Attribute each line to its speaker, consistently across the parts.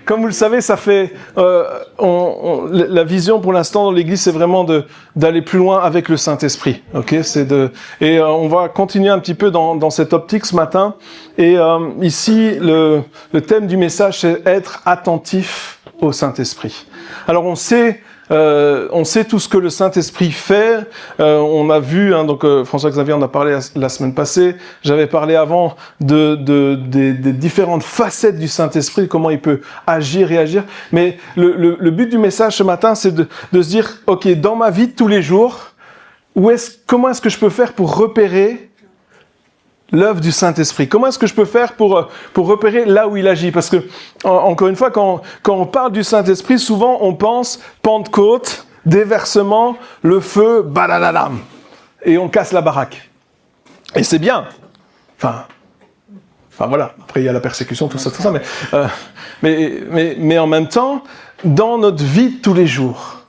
Speaker 1: Comme vous le savez, ça fait la vision pour l'instant dans l'Église, c'est vraiment d'aller plus loin avec le Saint-Esprit. Ok, on va continuer un petit peu dans cette optique ce matin. Et ici, le thème du message, c'est être attentif au Saint-Esprit. Alors on sait tout ce que le Saint-Esprit fait. On a vu, François-Xavier en a parlé la semaine passée. J'avais parlé avant des différentes facettes du Saint-Esprit, comment il peut agir, réagir. Mais le but du message ce matin, c'est de se dire, ok, dans ma vie de tous les jours, comment est-ce que je peux faire pour repérer l'œuvre du Saint-Esprit? Comment est-ce que je peux faire pour repérer là où il agit? Parce que, encore une fois, quand on parle du Saint-Esprit, souvent on pense Pentecôte, déversement, le feu, badadadam, et on casse la baraque. Et c'est bien. Enfin voilà, après il y a la persécution, tout ça, mais en même temps, dans notre vie de tous les jours,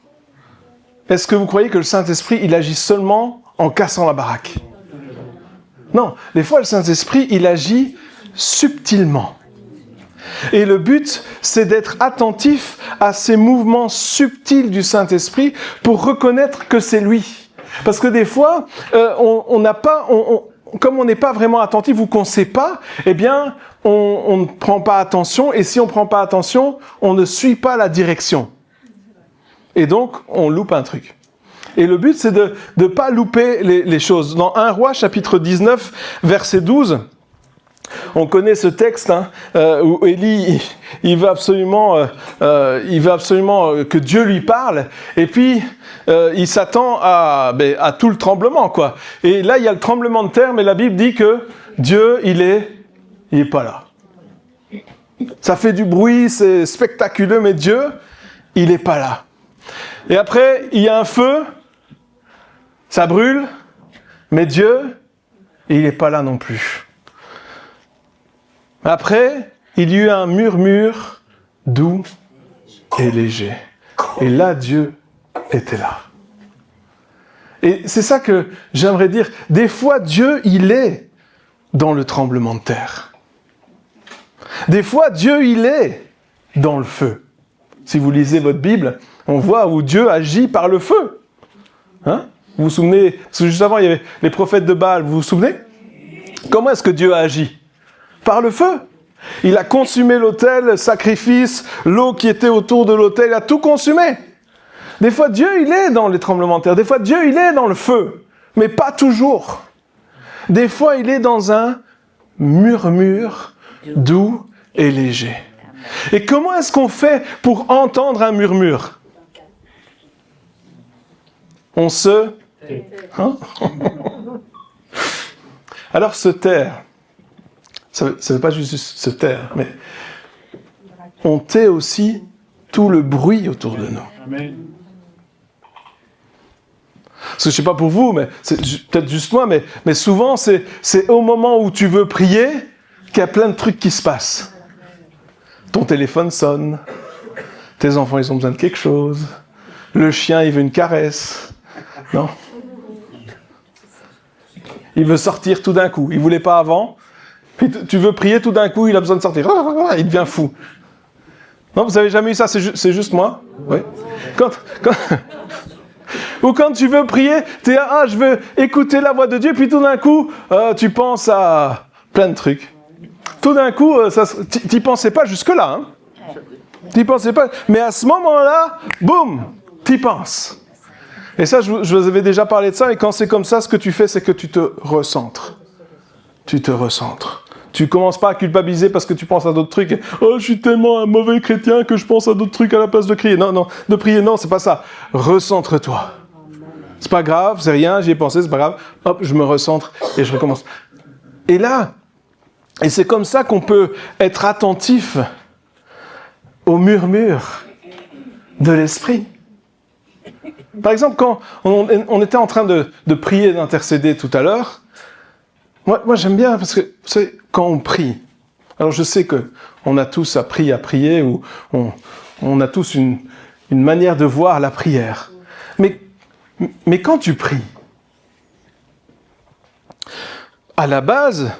Speaker 1: est-ce que vous croyez que le Saint-Esprit, il agit seulement en cassant la baraque? Non, des fois le Saint-Esprit, il agit subtilement. Et le but, c'est d'être attentif à ces mouvements subtils du Saint-Esprit pour reconnaître que c'est lui. Parce que des fois, comme on n'est pas vraiment attentif ou qu'on ne sait pas, eh bien, on ne prend pas attention. Et si on ne prend pas attention, on ne suit pas la direction. Et donc, on loupe un truc. Et le but, c'est de ne pas louper les choses. Dans 1 Roi, chapitre 19, verset 12, on connaît ce texte où Élie, il veut absolument que Dieu lui parle. Et puis, il s'attend à tout le tremblement, quoi. Et là, il y a le tremblement de terre, mais la Bible dit que Dieu, il est pas là. Ça fait du bruit, c'est spectaculaire, mais Dieu, il est pas là. Et après, il y a un feu. Ça brûle, mais Dieu, il n'est pas là non plus. Après, il y eut un murmure doux et léger. Et là, Dieu était là. Et c'est ça que j'aimerais dire. Des fois, Dieu, il est dans le tremblement de terre. Des fois, Dieu, il est dans le feu. Si vous lisez votre Bible, on voit où Dieu agit par le feu. Vous vous souvenez, parce que juste avant, il y avait les prophètes de Baal, vous vous souvenez? Comment est-ce que Dieu a agi? Par le feu. Il a consumé l'autel, le sacrifice, l'eau qui était autour de l'autel, il a tout consumé. Des fois, Dieu, il est dans les tremblements de terre. Des fois, Dieu, il est dans le feu. Mais pas toujours. Des fois, il est dans un murmure doux et léger. Et comment est-ce qu'on fait pour entendre un murmure? On se... Alors, se taire, ça ne veut pas juste se taire, mais on tait aussi tout le bruit autour de nous. Amen. Parce que je ne sais pas pour vous, mais c'est peut-être juste moi, mais souvent, c'est au moment où tu veux prier qu'il y a plein de trucs qui se passent. Ton téléphone sonne, tes enfants, ils ont besoin de quelque chose, le chien, il veut une caresse, non ? Il veut sortir tout d'un coup. Il ne voulait pas avant. Puis tu veux prier tout d'un coup, il a besoin de sortir. Il devient fou. Non, vous n'avez jamais eu ça? C'est juste moi? Oui. Ou quand tu veux prier, tu es là, je veux écouter la voix de Dieu, puis tout d'un coup, tu penses à plein de trucs. Tout d'un coup, tu n'y pensais pas jusque-là. Tu n'y pensais pas. Mais à ce moment-là, boum, tu y penses. Et ça, je vous avais déjà parlé de ça, et quand c'est comme ça, ce que tu fais, c'est que tu te recentres. Tu te recentres. Tu ne commences pas à culpabiliser parce que tu penses à d'autres trucs. Oh, je suis tellement un mauvais chrétien que je pense à d'autres trucs à la place de crier. Non, de prier, non, c'est pas ça. Recentre-toi. C'est pas grave, c'est rien, j'y ai pensé, c'est pas grave. Hop, je me recentre et je recommence. Et là, et c'est comme ça qu'on peut être attentif au murmure de l'esprit. Par exemple, quand on était en train de prier et d'intercéder tout à l'heure, moi j'aime bien, parce que, vous savez, quand on prie, alors je sais qu'on a tous appris à prier, ou on a tous une manière de voir la prière. Mais quand tu pries, à la base,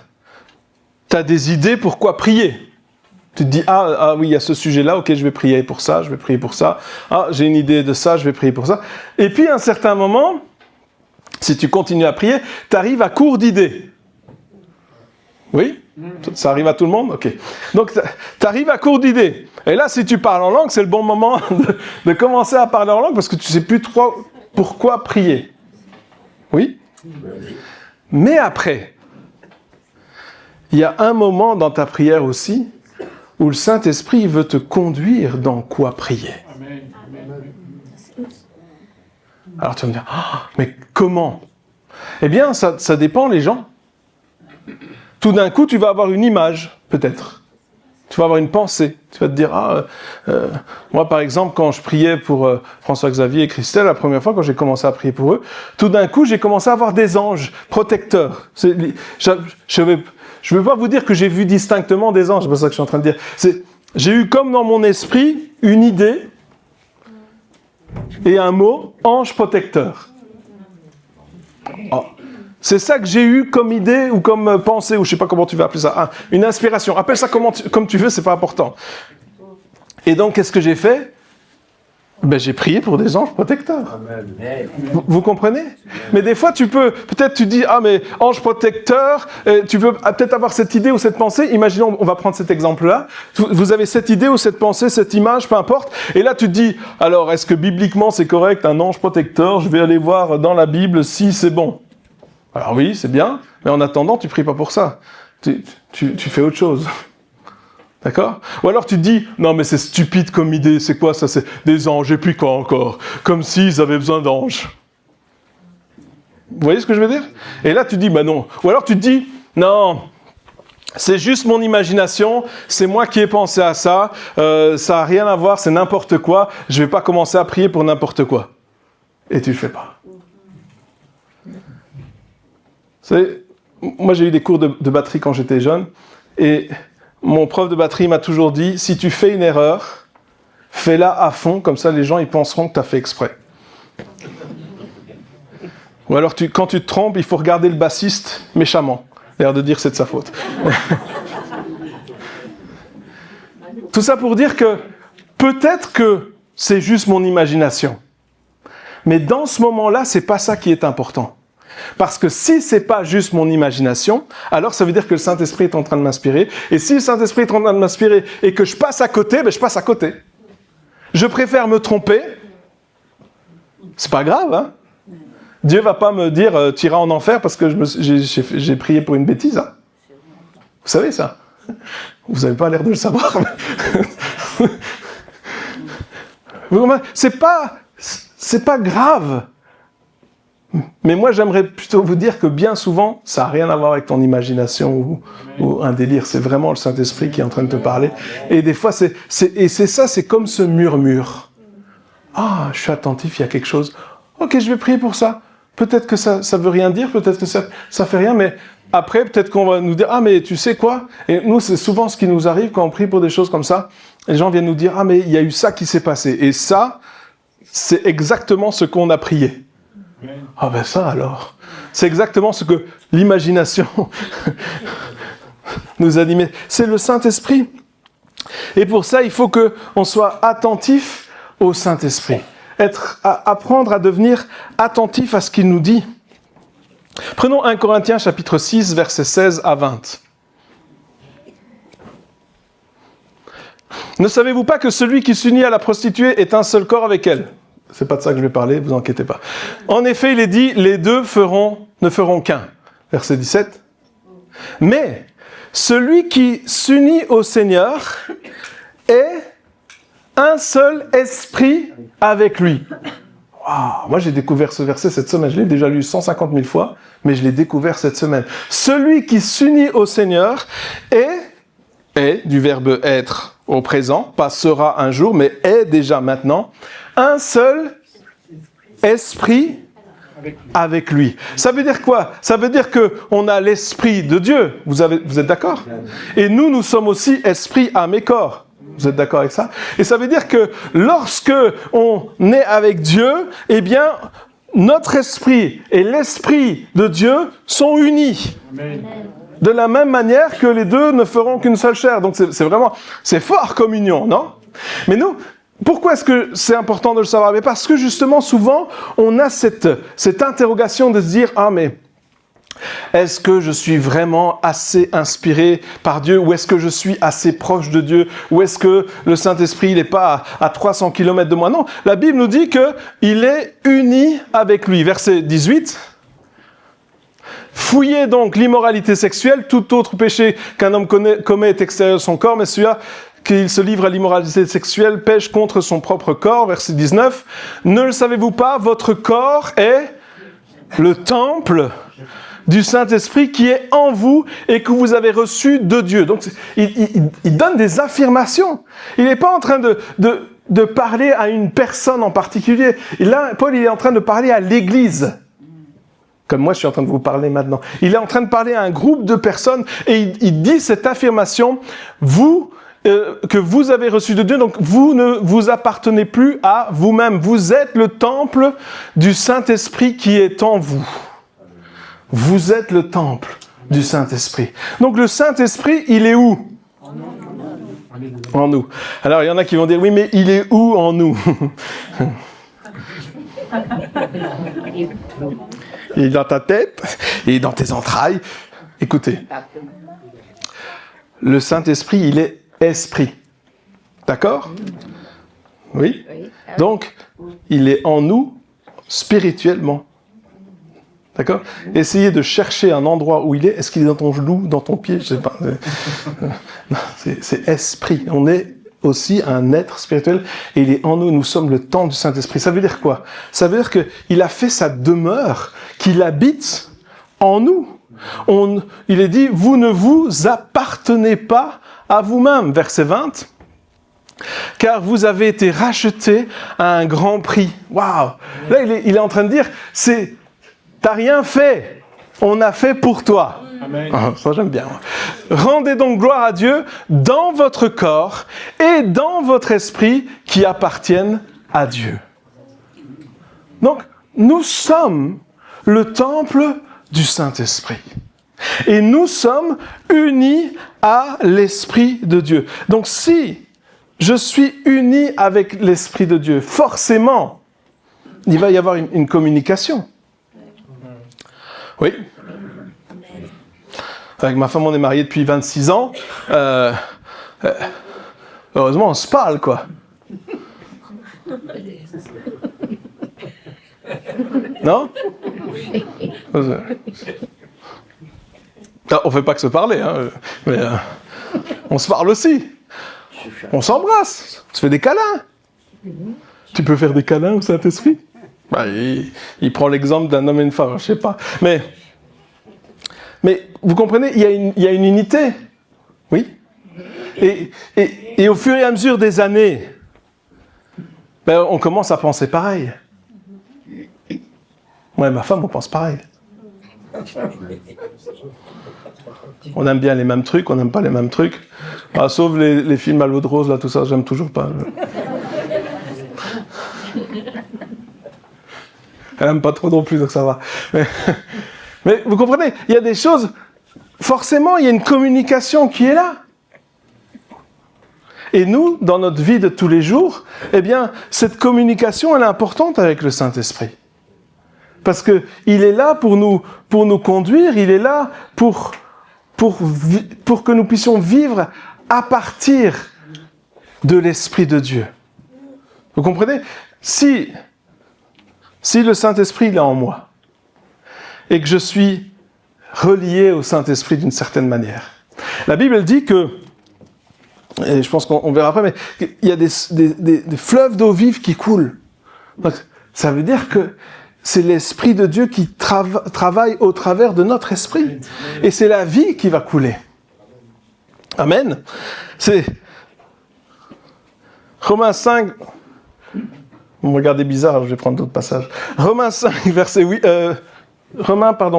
Speaker 1: tu as des idées pourquoi prier. Tu te dis, ah oui, il y a ce sujet-là, ok, je vais prier pour ça, je vais prier pour ça. Ah, j'ai une idée de ça, je vais prier pour ça. Et puis, à un certain moment, si tu continues à prier, tu arrives à court d'idées. Oui? Ça arrive à tout le monde? Ok. Donc, tu arrives à court d'idées. Et là, si tu parles en langue, c'est le bon moment de commencer à parler en langue parce que tu ne sais plus trop pourquoi prier. Oui? Mais après, il y a un moment dans ta prière aussi où le Saint-Esprit veut te conduire dans quoi prier. Alors tu vas me dire, mais comment? Eh bien, ça dépend les gens. Tout d'un coup, tu vas avoir une image, peut-être. Tu vas avoir une pensée. Tu vas te dire, moi par exemple, quand je priais pour François-Xavier et Christelle, la première fois, quand j'ai commencé à prier pour eux, tout d'un coup, j'ai commencé à avoir des anges protecteurs. Je ne veux pas vous dire que j'ai vu distinctement des anges, c'est pas ça que je suis en train de dire. J'ai eu comme dans mon esprit une idée et un mot, ange protecteur. Oh. C'est ça que j'ai eu comme idée ou comme pensée, ou je ne sais pas comment tu vas appeler ça, une inspiration. Appelle ça comme tu veux, c'est pas important. Et donc, qu'est-ce que j'ai fait? J'ai prié pour des anges protecteurs. Vous comprenez? Mais des fois, peut-être tu dis, mais ange protecteur, tu veux peut-être avoir cette idée ou cette pensée. Imaginons, on va prendre cet exemple-là. Vous avez cette idée ou cette pensée, cette image, peu importe. Et là, tu te dis, alors, est-ce que bibliquement c'est correct, un ange protecteur? Je vais aller voir dans la Bible si c'est bon. Alors oui, c'est bien, mais en attendant, tu pries pas pour ça. Tu fais autre chose. D'accord? Ou alors tu te dis, non mais c'est stupide comme idée, c'est quoi ça? C'est des anges, et puis quoi encore? Comme s'ils avaient besoin d'anges. Vous voyez ce que je veux dire? Et là tu te dis, non. Ou alors tu te dis, non, c'est juste mon imagination, c'est moi qui ai pensé à ça, ça n'a rien à voir, c'est n'importe quoi, je vais pas commencer à prier pour n'importe quoi. Et tu le fais pas. Vous savez, moi j'ai eu des cours de batterie quand j'étais jeune, et mon prof de batterie m'a toujours dit, si tu fais une erreur, fais-la à fond, comme ça les gens ils penseront que tu as fait exprès. Ou alors quand tu te trompes, il faut regarder le bassiste méchamment, l'air de dire c'est de sa faute. Tout ça pour dire que peut-être que c'est juste mon imagination, mais dans ce moment-là, c'est pas ça qui est important. Parce que si c'est pas juste mon imagination, alors ça veut dire que le Saint-Esprit est en train de m'inspirer. Et si le Saint-Esprit est en train de m'inspirer et que je passe à côté, je passe à côté. Je préfère me tromper. C'est pas grave, hein. Dieu va pas me dire tu iras en enfer parce que j'ai prié pour une bêtise. Hein. Vous savez ça? Vous n'avez pas l'air de le savoir. C'est pas grave. Mais moi, j'aimerais plutôt vous dire que bien souvent, ça n'a rien à voir avec ton imagination ou un délire. C'est vraiment le Saint-Esprit qui est en train de te parler. Et des fois, c'est comme ce murmure. Je suis attentif, il y a quelque chose. Ok, je vais prier pour ça. Peut-être que ça ne veut rien dire, peut-être que ça ne fait rien, mais après, peut-être qu'on va nous dire, mais tu sais quoi? Et nous, c'est souvent ce qui nous arrive quand on prie pour des choses comme ça. Les gens viennent nous dire, mais il y a eu ça qui s'est passé. Et ça, c'est exactement ce qu'on a prié. Ça alors, c'est exactement ce que l'imagination nous a dit. Mais c'est le Saint-Esprit. Et pour ça, il faut qu'on soit attentif au Saint-Esprit. Apprendre à devenir attentif à ce qu'il nous dit. Prenons 1 Corinthiens chapitre 6, versets 16 à 20. Ne savez-vous pas que celui qui s'unit à la prostituée est un seul corps avec elle? C'est pas de ça que je vais parler, vous inquiétez pas. En effet, il est dit, les deux ne feront qu'un. Verset 17. Mais celui qui s'unit au Seigneur est un seul esprit avec lui. Wow, moi j'ai découvert ce verset cette semaine, je l'ai déjà lu 150 000 fois, mais je l'ai découvert cette semaine. Celui qui s'unit au Seigneur est, du verbe être au présent, pas sera un jour, mais est déjà maintenant, un seul esprit avec lui. Ça veut dire quoi? Ça veut dire qu'on a l'esprit de Dieu. Vous êtes d'accord? Et nous sommes aussi esprit, âme et corps. Vous êtes d'accord avec ça? Et ça veut dire que lorsque on est avec Dieu, eh bien, notre esprit et l'esprit de Dieu sont unis. Amen. De la même manière que les deux ne feront qu'une seule chair. Donc c'est fort comme union, non? Mais nous, pourquoi est-ce que c'est important de le savoir? Mais parce que justement, souvent, on a cette interrogation de se dire, ah mais, est-ce que je suis vraiment assez inspiré par Dieu? Ou est-ce que je suis assez proche de Dieu? Ou est-ce que le Saint-Esprit n'est pas à 300 km de moi? Non, la Bible nous dit qu'il est uni avec lui. Verset 18. Fouillez donc l'immoralité sexuelle, tout autre péché qu'un homme commet est extérieur de son corps, mais celui-là qu'il se livre à l'immoralité sexuelle pêche contre son propre corps. Verset 19. Ne le savez-vous pas, votre corps est le temple du Saint-Esprit qui est en vous et que vous avez reçu de Dieu. Donc, il donne des affirmations. Il n'est pas en train de parler à une personne en particulier. Là, Paul, il est en train de parler à l'Église. Comme moi, je suis en train de vous parler maintenant. Il est en train de parler à un groupe de personnes et il dit cette affirmation, que vous avez reçu de Dieu, donc vous ne vous appartenez plus à vous-même. Vous êtes le temple du Saint-Esprit qui est en vous. Vous êtes le temple du Saint-Esprit. Donc le Saint-Esprit, il est où? En nous. Alors il y en a qui vont dire, oui, mais il est où en nous? Il est dans ta tête, il est dans tes entrailles. Écoutez, le Saint-Esprit, il est esprit. D'accord? Oui? Donc, il est en nous spirituellement. D'accord? Essayez de chercher un endroit où il est. Est-ce qu'il est dans ton genou, dans ton pied? Je ne sais pas. C'est esprit. On est aussi un être spirituel et il est en nous. Nous sommes le temple du Saint-Esprit. Ça veut dire quoi? Ça veut dire qu'il a fait sa demeure, qu'il habite en nous. Il est dit, vous ne vous appartenez pas à vous-même. Verset 20. Car vous avez été rachetés à un grand prix. Waouh! Là, il est en train de dire, t'as rien fait. On a fait pour toi. Amen. Oh, ça, j'aime bien. Rendez donc gloire à Dieu dans votre corps et dans votre esprit qui appartiennent à Dieu. Donc, nous sommes le temple du Saint-Esprit. Et nous sommes unis à l'Esprit de Dieu. Donc, si je suis uni avec l'Esprit de Dieu, forcément, il va y avoir une communication. Oui. Avec ma femme, on est mariés depuis 26 ans. Heureusement, on se parle, quoi. Non? On ne fait pas que se parler, hein, mais on se parle aussi. On s'embrasse. On se fait des câlins. Tu peux faire des câlins au Saint-Esprit? Il prend l'exemple d'un homme et une femme, je ne sais pas. Mais vous comprenez, il y a une unité. Oui. Et au fur et à mesure des années, on commence à penser pareil. Moi et ma femme, on pense pareil. On aime bien les mêmes trucs, on n'aime pas les mêmes trucs. Sauf les films à l'eau de rose, là, tout ça, j'aime toujours pas. Elle n'aime pas trop non plus, donc ça va. Mais vous comprenez, il y a des choses, forcément, il y a une communication qui est là. Et nous, dans notre vie de tous les jours, eh bien, cette communication, elle est importante avec le Saint-Esprit. Parce qu'il est là pour nous conduire, il est là pour que nous puissions vivre à partir de l'Esprit de Dieu. Vous comprenez? Si le Saint-Esprit il est en moi, et que je suis relié au Saint-Esprit d'une certaine manière. La Bible dit que, et je pense qu'on verra après, mais il y a des fleuves d'eau vive qui coulent. Donc, ça veut dire que c'est l'Esprit de Dieu qui travaille au travers de notre esprit. Et c'est la vie qui va couler. Amen. C'est Romains 5... Vous me regardez bizarre, je vais prendre d'autres passages. Romains 5,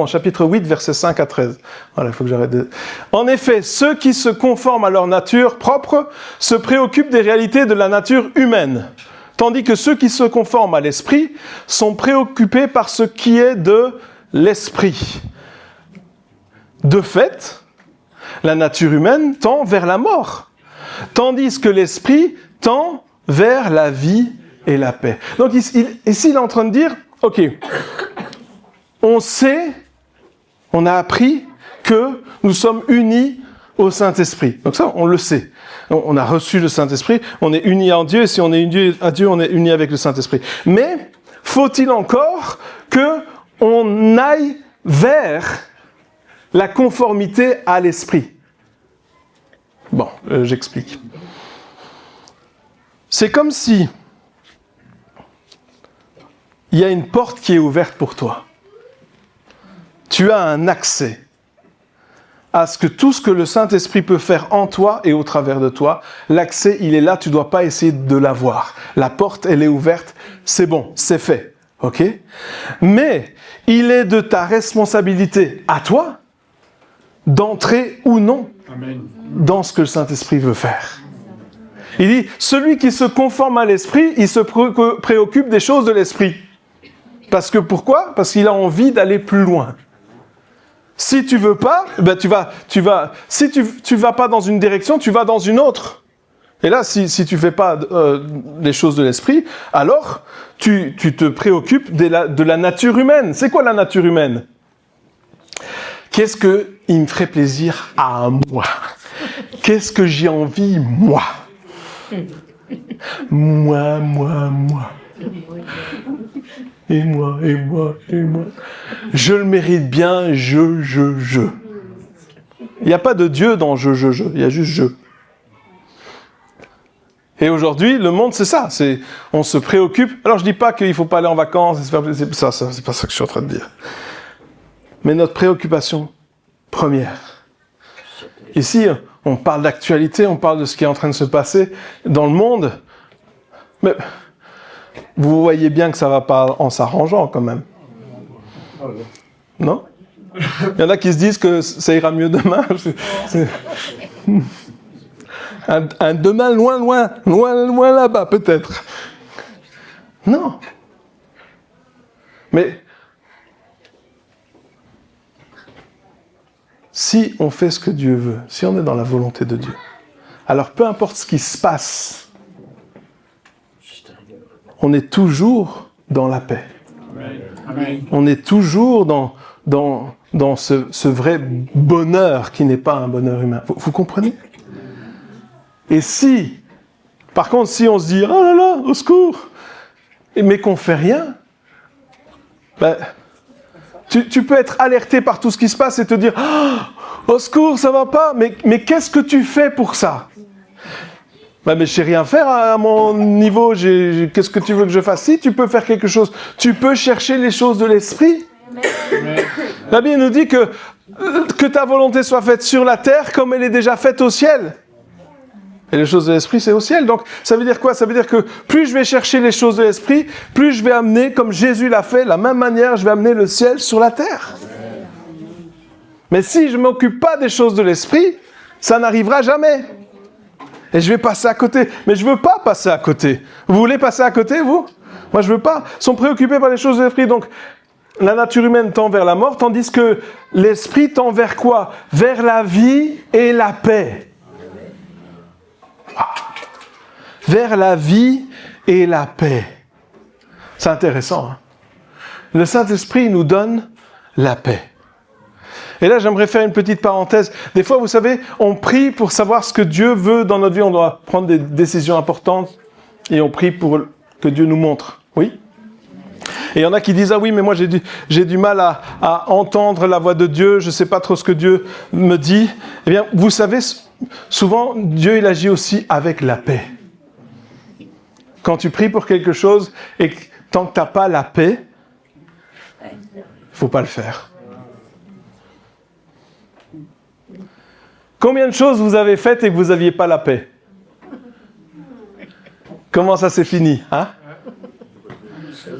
Speaker 1: chapitre 8, versets 5 à 13. Voilà, il faut que j'arrête de... En effet, ceux qui se conforment à leur nature propre se préoccupent des réalités de la nature humaine, tandis que ceux qui se conforment à l'esprit sont préoccupés par ce qui est de l'esprit. De fait, La nature humaine tend vers la mort, tandis que l'esprit tend vers la vie et la paix. Donc ici, il est en train de dire, ok, on sait, on a appris que nous sommes unis au Saint-Esprit. Donc ça, on le sait. On a reçu le Saint-Esprit, on est unis à Dieu, et si on est unis à Dieu, on est unis avec le Saint-Esprit. Mais, faut-il encore qu'on aille vers la conformité à l'Esprit? Bon, j'explique. C'est comme si il y a une porte qui est ouverte pour toi. Tu as un accès à ce que tout ce que le Saint-Esprit peut faire en toi et au travers de toi, l'accès, il est là, tu ne dois pas essayer de l'avoir. La porte, elle est ouverte, c'est bon, c'est fait, ok? Mais il est de ta responsabilité à toi d'entrer ou non dans ce que le Saint-Esprit veut faire. Il dit, celui qui se conforme à l'Esprit, il se préoccupe des choses de l'Esprit. Parce que pourquoi? Parce qu'il a envie d'aller plus loin. Si tu veux pas, ben si tu vas pas dans une direction, tu vas dans une autre. Et là, si tu fais pas les choses de l'esprit, alors tu te préoccupes de la nature humaine. C'est quoi la nature humaine? Qu'est-ce que il me ferait plaisir à moi? Qu'est-ce que j'ai envie, moi? Moi. Et moi. Je le mérite bien, je. Il n'y a pas de Dieu dans je. Il y a juste je. Et aujourd'hui, le monde, c'est ça. On se préoccupe. Alors, je dis pas qu'il ne faut pas aller en vacances. C'est pas ça que je suis en train de dire. Mais notre préoccupation première. Ici, on parle d'actualité, on parle de ce qui est en train de se passer dans le monde. Mais vous voyez bien que ça ne va pas en s'arrangeant quand même. Non? Il y en a qui se disent que ça ira mieux demain. Un demain loin là-bas peut-être. Non. Mais si on fait ce que Dieu veut, si on est dans la volonté de Dieu, alors peu importe ce qui se passe, on est toujours dans la paix. Amen. On est toujours dans ce vrai bonheur qui n'est pas un bonheur humain. Vous comprenez? Et si, par contre, si on se dit « Oh là là, au secours !» mais qu'on ne fait rien, ben, tu peux être alerté par tout ce qui se passe et te dire oh, « Au secours, ça ne va pas !» Mais qu'est-ce que tu fais pour ça? Ben, mais je ne sais rien faire à mon niveau. Qu'est-ce que tu veux que je fasse? Si tu peux faire quelque chose, tu peux chercher les choses de l'esprit. La Bible nous dit que ta volonté soit faite sur la terre comme elle est déjà faite au ciel. Et les choses de l'esprit, c'est au ciel. Donc, ça veut dire quoi? Ça veut dire que plus je vais chercher les choses de l'esprit, plus je vais amener, comme Jésus l'a fait, de la même manière, je vais amener le ciel sur la terre. Mais si je ne m'occupe pas des choses de l'esprit, ça n'arrivera jamais. Et je vais passer à côté. Mais je ne veux pas passer à côté. Vous voulez passer à côté, vous? Moi, je ne veux pas. Ils sont préoccupés par les choses de l'esprit. Donc, la nature humaine tend vers la mort, tandis que l'esprit tend vers quoi? Vers la vie et la paix. Vers la vie et la paix. C'est intéressant. Hein? Le Saint-Esprit nous donne la paix. Et là, j'aimerais faire une petite parenthèse. Des fois, vous savez, on prie pour savoir ce que Dieu veut dans notre vie. On doit prendre des décisions importantes et on prie pour que Dieu nous montre. Oui? Et il y en a qui disent « Ah oui, mais moi j'ai du mal à entendre la voix de Dieu, je ne sais pas trop ce que Dieu me dit. » Eh bien, vous savez, souvent, Dieu, il agit aussi avec la paix. Quand tu pries pour quelque chose et que, tant que tu n'as pas la paix, il ne faut pas le faire. Combien de choses vous avez faites et que vous n'aviez pas la paix? Comment ça s'est fini, hein?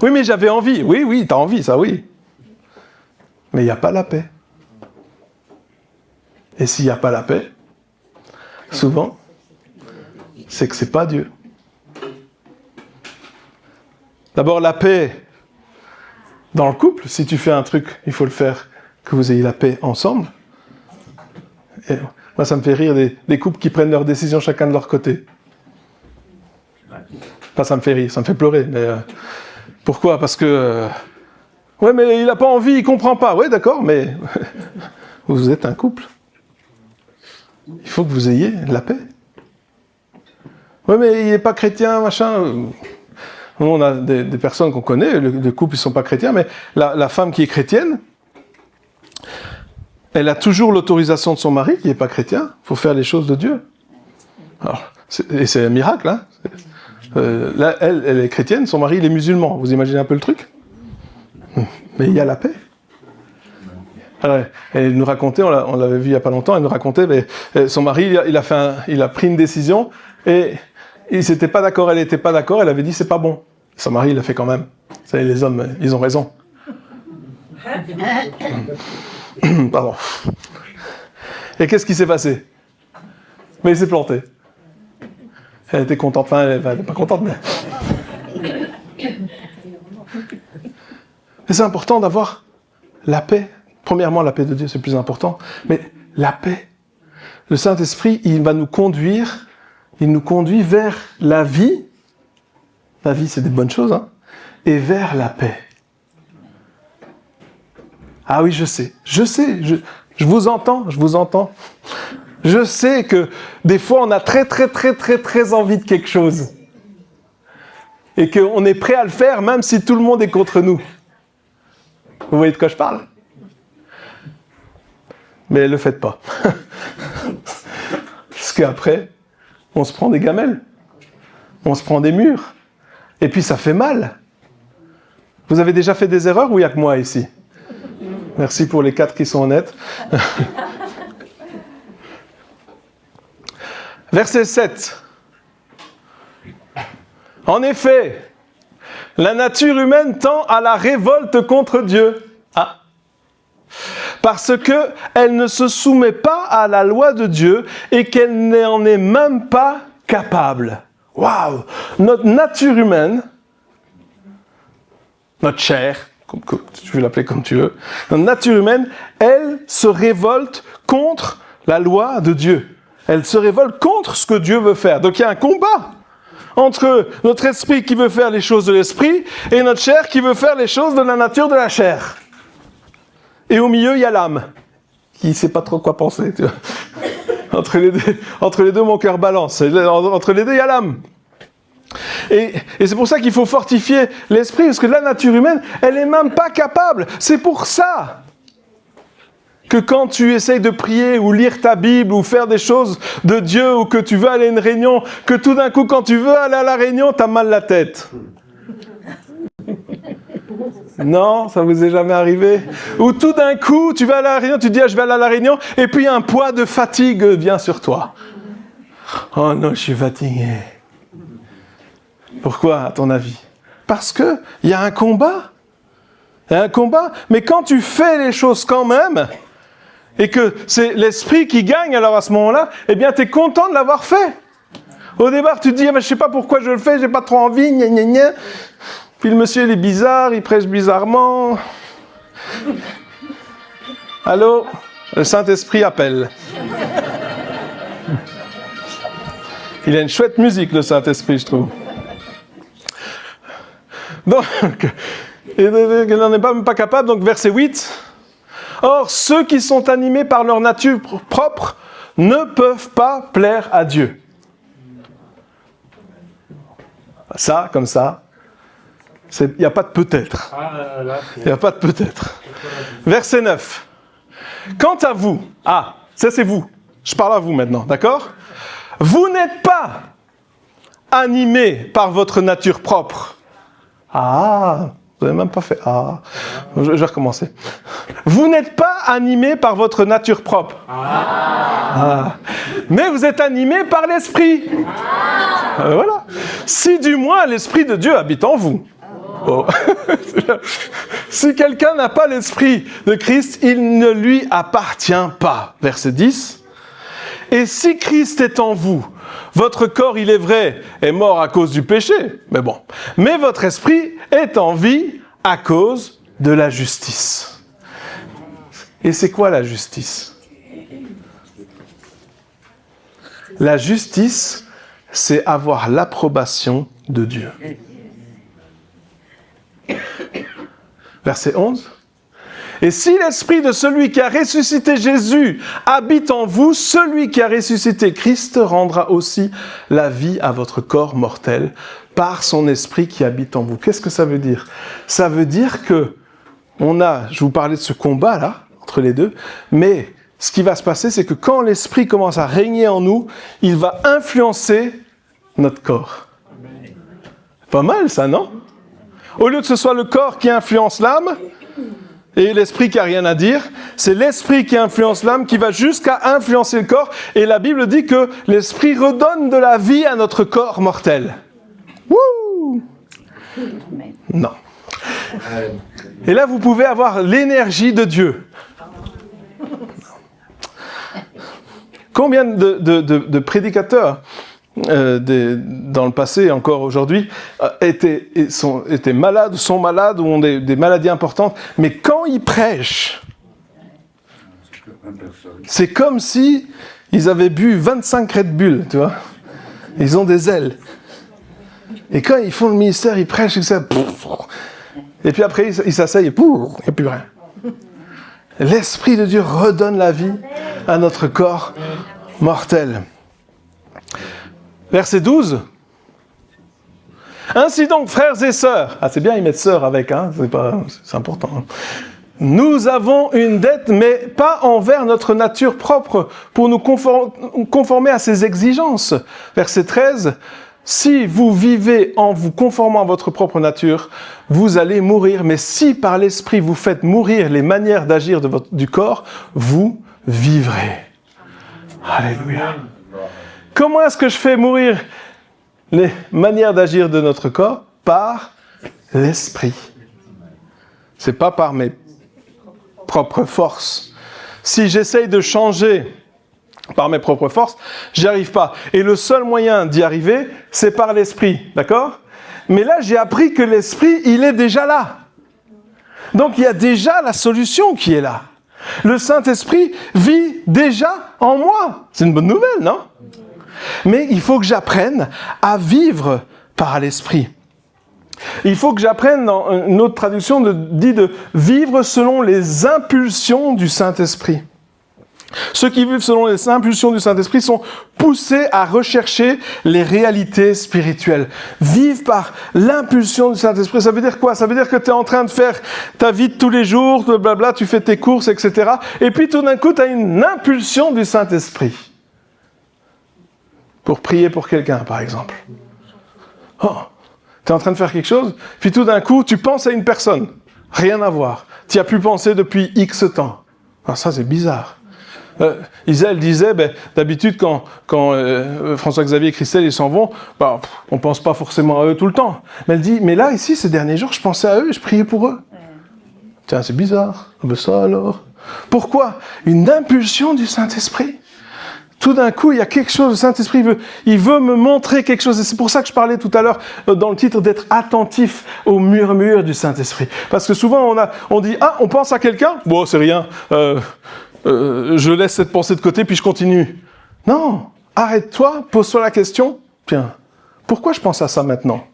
Speaker 1: Oui, mais j'avais envie. Oui, tu as envie, ça oui. Mais il n'y a pas la paix. Et s'il n'y a pas la paix, souvent, c'est que ce n'est pas Dieu. D'abord, la paix dans le couple. Si tu fais un truc, il faut le faire, que vous ayez la paix ensemble. Et Moi, ça me fait rire des couples qui prennent leurs décisions chacun de leur côté. Enfin, ça me fait rire, ça me fait pleurer. Mais pourquoi? Parce que... ouais, mais il n'a pas envie, il ne comprend pas. Oui, d'accord, mais vous êtes un couple. Il faut que vous ayez la paix. Oui, mais il n'est pas chrétien, machin. On a des personnes qu'on connaît, le couple, ils ne sont pas chrétiens, mais la femme qui est chrétienne, elle a toujours l'autorisation de son mari qui n'est pas chrétien. Il faut faire les choses de Dieu. Alors, et c'est un miracle, hein. Là, elle est chrétienne, son mari, il est musulman. Vous imaginez un peu le truc? Mais il y a la paix. Alors, elle nous racontait, on l'avait vu il n'y a pas longtemps, elle nous racontait, mais son mari, il a pris une décision et il n'était pas d'accord, elle n'était pas d'accord, elle avait dit c'est pas bon. Son mari, il l'a fait quand même. Vous savez, les hommes, ils ont raison. Pardon. Et qu'est-ce qui s'est passé? Mais il s'est planté. Elle était contente, enfin, elle n'était pas contente, mais... Mais c'est important d'avoir la paix. Premièrement, la paix de Dieu, c'est le plus important. Mais la paix. Le Saint-Esprit, il va nous conduire, il nous conduit vers la vie. La vie, c'est des bonnes choses, hein. Et vers la paix. Ah oui, je sais, je vous entends. Je sais que des fois, on a très envie de quelque chose. Et qu'on est prêt à le faire, même si tout le monde est contre nous. Vous voyez de quoi je parle? Mais ne le faites pas. Parce qu'après, on se prend des gamelles. On se prend des murs. Et puis ça fait mal. Vous avez déjà fait des erreurs ou il n'y a que moi ici? Merci pour les 4 qui sont honnêtes. Verset 7. En effet, la nature humaine tend à la révolte contre Dieu. Ah. Parce qu'elle ne se soumet pas à la loi de Dieu et qu'elle n'en est même pas capable. Waouh! Notre nature humaine, notre chair, tu veux l'appeler comme tu veux, notre nature humaine, elle se révolte contre la loi de Dieu. Elle se révolte contre ce que Dieu veut faire. Donc il y a un combat entre notre esprit qui veut faire les choses de l'esprit et notre chair qui veut faire les choses de la nature de la chair. Et au milieu, il y a l'âme, qui ne sait pas trop quoi penser. Tu vois. Entre les deux, mon cœur balance. Entre les deux, il y a l'âme. Et c'est pour ça qu'il faut fortifier l'esprit, parce que la nature humaine, elle n'est même pas capable. C'est pour ça que quand tu essayes de prier ou lire ta Bible ou faire des choses de Dieu ou que tu veux aller à une réunion, que tout d'un coup, quand tu veux aller à la réunion, tu as mal la tête. Non, ça vous est jamais arrivé? Ou tout d'un coup, tu vas à la réunion, tu te dis, je vais aller à la réunion, et puis un poids de fatigue vient sur toi. Oh non, je suis fatigué. Pourquoi, à ton avis? Parce qu'il y a un combat. Il y a un combat, mais quand tu fais les choses quand même, et que c'est l'esprit qui gagne, alors à ce moment-là, eh bien, tu es content de l'avoir fait. Au départ, tu te dis, je ne sais pas pourquoi je le fais, j'ai pas trop envie, gna gna gna. Puis le monsieur, il est bizarre, il prêche bizarrement. Allô? Le Saint-Esprit appelle. Il a une chouette musique, le Saint-Esprit, je trouve. Donc, il n'en est même pas capable, donc verset 8. Or, ceux qui sont animés par leur nature propre ne peuvent pas plaire à Dieu. Ça, comme ça, il n'y a pas de peut-être. Il n'y a pas de peut-être. Verset 9. Quant à vous, ça c'est vous, je parle à vous maintenant, d'accord? Vous n'êtes pas animés par votre nature propre. Vous n'avez même pas fait je vais recommencer. Vous n'êtes pas animés par votre nature propre. Mais vous êtes animés par l'Esprit. Voilà. Si du moins l'Esprit de Dieu habite en vous. Oh. Si quelqu'un n'a pas l'Esprit de Christ, il ne lui appartient pas. Verset 10. Et si Christ est en vous, votre corps, il est vrai, est mort à cause du péché, mais votre esprit est en vie à cause de la justice. Et c'est quoi la justice? La justice, c'est avoir l'approbation de Dieu. Verset 11. Et si l'esprit de celui qui a ressuscité Jésus habite en vous, celui qui a ressuscité Christ rendra aussi la vie à votre corps mortel par son esprit qui habite en vous. Qu'est-ce que ça veut dire? Ça veut dire que je vous parlais de ce combat là, entre les deux, mais ce qui va se passer, c'est que quand l'esprit commence à régner en nous, il va influencer notre corps. Pas mal ça, non? Au lieu que ce soit le corps qui influence l'âme, et l'esprit qui n'a rien à dire, c'est l'esprit qui influence l'âme qui va jusqu'à influencer le corps. Et la Bible dit que l'esprit redonne de la vie à notre corps mortel. Wouh! Non. Et là, vous pouvez avoir l'énergie de Dieu. Combien de prédicateurs dans le passé et encore aujourd'hui étaient malades, sont malades ou ont des maladies importantes, mais quand ils prêchent, c'est comme si ils avaient bu 25 Red Bull, tu vois. Ils ont des ailes. Et quand ils font le ministère, ils prêchent, et puis après ils s'asseyent et il n'y a plus rien. L'Esprit de Dieu redonne la vie à notre corps mortel. Verset 12. Ainsi donc, frères et sœurs, c'est bien, ils mettent sœurs avec, c'est important. Nous avons une dette, mais pas envers notre nature propre, pour nous conformer à ses exigences. Verset 13. Si vous vivez en vous conformant à votre propre nature, vous allez mourir. Mais si par l'esprit vous faites mourir les manières d'agir du corps, vous vivrez. Alléluia. Comment est-ce que je fais mourir les manières d'agir de notre corps? Par l'esprit. C'est pas par mes propres forces. Si j'essaye de changer par mes propres forces, j'y arrive pas. Et le seul moyen d'y arriver, c'est par l'esprit. D'accord? Mais là, j'ai appris que l'esprit, il est déjà là. Donc, il y a déjà la solution qui est là. Le Saint-Esprit vit déjà en moi. C'est une bonne nouvelle, non? Mais il faut que j'apprenne à vivre par l'esprit. Il faut que j'apprenne, dans une autre traduction, dit de vivre selon les impulsions du Saint-Esprit. Ceux qui vivent selon les impulsions du Saint-Esprit sont poussés à rechercher les réalités spirituelles. Vivre par l'impulsion du Saint-Esprit, ça veut dire quoi? Ça veut dire que tu es en train de faire ta vie de tous les jours, blabla, tu fais tes courses, etc. Et puis tout d'un coup, tu as une impulsion du Saint-Esprit. Pour prier pour quelqu'un, par exemple. Oh, tu es en train de faire quelque chose, puis tout d'un coup, tu penses à une personne. Rien à voir. Tu n'y as plus pensé depuis X temps. Alors ça, c'est bizarre. Isaël disait, d'habitude, quand François-Xavier et Christelle ils s'en vont, on ne pense pas forcément à eux tout le temps. Mais elle dit, mais là, ici, ces derniers jours, je pensais à eux et je priais pour eux. Tiens, c'est bizarre. Ça alors. Pourquoi? Une impulsion du Saint-Esprit. Tout d'un coup, il y a quelque chose, le Saint-Esprit il veut me montrer quelque chose. Et c'est pour ça que je parlais tout à l'heure, dans le titre, d'être attentif au murmure du Saint-Esprit. Parce que souvent, on dit, on pense à quelqu'un? Bon, c'est rien. Je laisse cette pensée de côté, puis je continue. Non, arrête-toi, pose-toi la question. Tiens, pourquoi je pense à ça maintenant?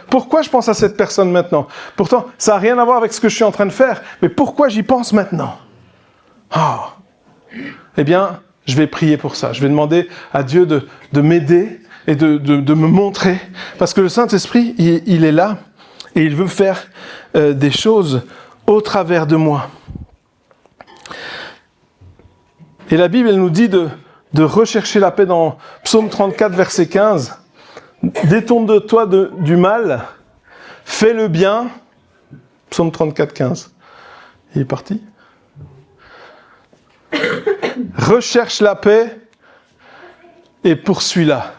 Speaker 1: Pourquoi je pense à cette personne maintenant? Pourtant, ça n'a rien à voir avec ce que je suis en train de faire, mais pourquoi j'y pense maintenant? Eh bien, je vais prier pour ça. Je vais demander à Dieu de m'aider et de me montrer. Parce que le Saint-Esprit, il est là et il veut faire des choses au travers de moi. Et la Bible, elle nous dit de rechercher la paix dans Psaume 34, verset 15. Détourne de toi du mal, fais le bien. Psaume 34, 15. Il est parti? Recherche la paix et poursuis-la.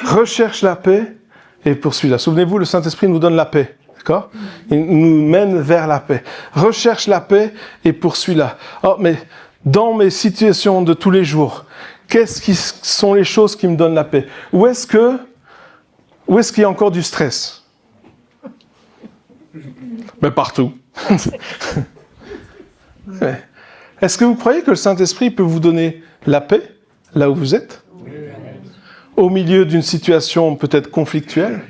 Speaker 1: Recherche la paix et poursuis-la. Souvenez-vous, le Saint-Esprit nous donne la paix. D'accord? Il nous mène vers la paix. Recherche la paix et poursuis-la. Oh, mais dans mes situations de tous les jours, qu'est-ce qui sont les choses qui me donnent la paix? Où est-ce qu'il y a encore du stress? Mais partout. Ouais. Est-ce que vous croyez que le Saint-Esprit peut vous donner la paix là où vous êtes? Au milieu d'une situation peut-être conflictuelle,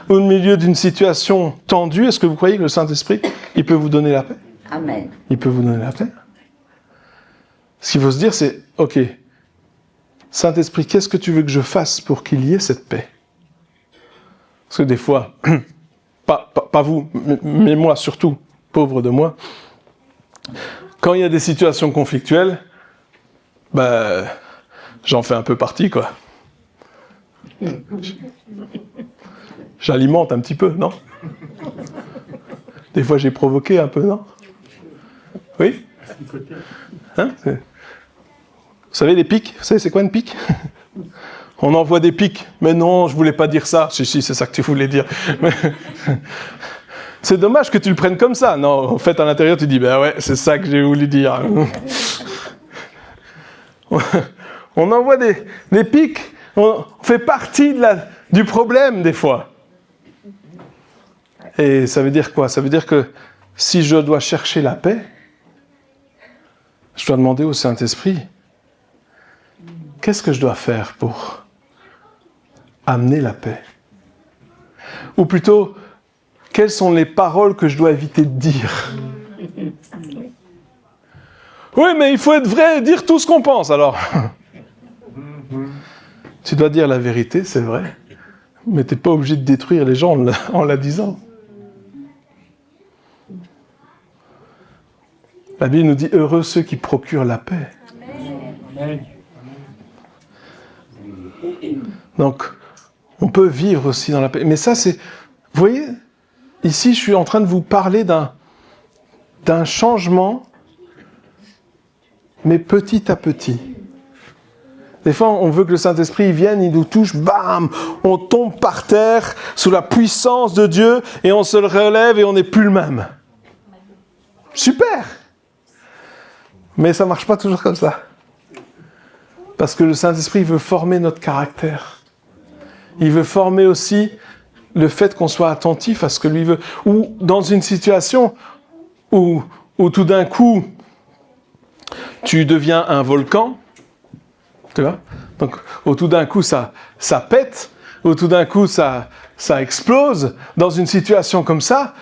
Speaker 1: au milieu d'une situation tendue, est-ce que vous croyez que le Saint-Esprit, il peut vous donner la paix?
Speaker 2: Amen.
Speaker 1: Il peut vous donner la paix. Ce qu'il faut se dire, c'est, ok, Saint-Esprit, qu'est-ce que tu veux que je fasse pour qu'il y ait cette paix? Parce que des fois, pas vous, mais moi surtout, pauvre de moi, quand il y a des situations conflictuelles, j'en fais un peu partie, quoi. J'alimente un petit peu, non? Des fois, j'ai provoqué un peu, non? Oui? Hein? Vous savez, les pics? Vous savez, c'est quoi une pique? On envoie des pics. Mais non, je voulais pas dire ça. Si, c'est ça que tu voulais dire. C'est dommage que tu le prennes comme ça. Non, en fait, à l'intérieur, tu dis, ben ouais, c'est ça que j'ai voulu dire. On envoie des pics. On fait partie du problème, des fois. Et ça veut dire quoi? Ça veut dire que si je dois chercher la paix, je dois demander au Saint-Esprit, qu'est-ce que je dois faire pour amener la paix? Ou plutôt, quelles sont les paroles que je dois éviter de dire? Oui, mais il faut être vrai et dire tout ce qu'on pense, alors. Tu dois dire la vérité, c'est vrai, mais tu n'es pas obligé de détruire les gens en la disant. La Bible nous dit « Heureux ceux qui procurent la paix ». Donc, on peut vivre aussi dans la paix. Mais ça, c'est... Vous voyez, ici, je suis en train de vous parler d'un changement, mais petit à petit. Des fois, on veut que le Saint-Esprit vienne, il nous touche, bam, on tombe par terre sous la puissance de Dieu et on se relève et on n'est plus le même. Super! Mais ça ne marche pas toujours comme ça. Parce que le Saint-Esprit veut former notre caractère. Il veut former aussi le fait qu'on soit attentif à ce que lui veut. Ou dans une situation où tout d'un coup, tu deviens un volcan, tu vois? Donc, où tout d'un coup, ça pète, où tout d'un coup, ça explose. Dans une situation comme ça,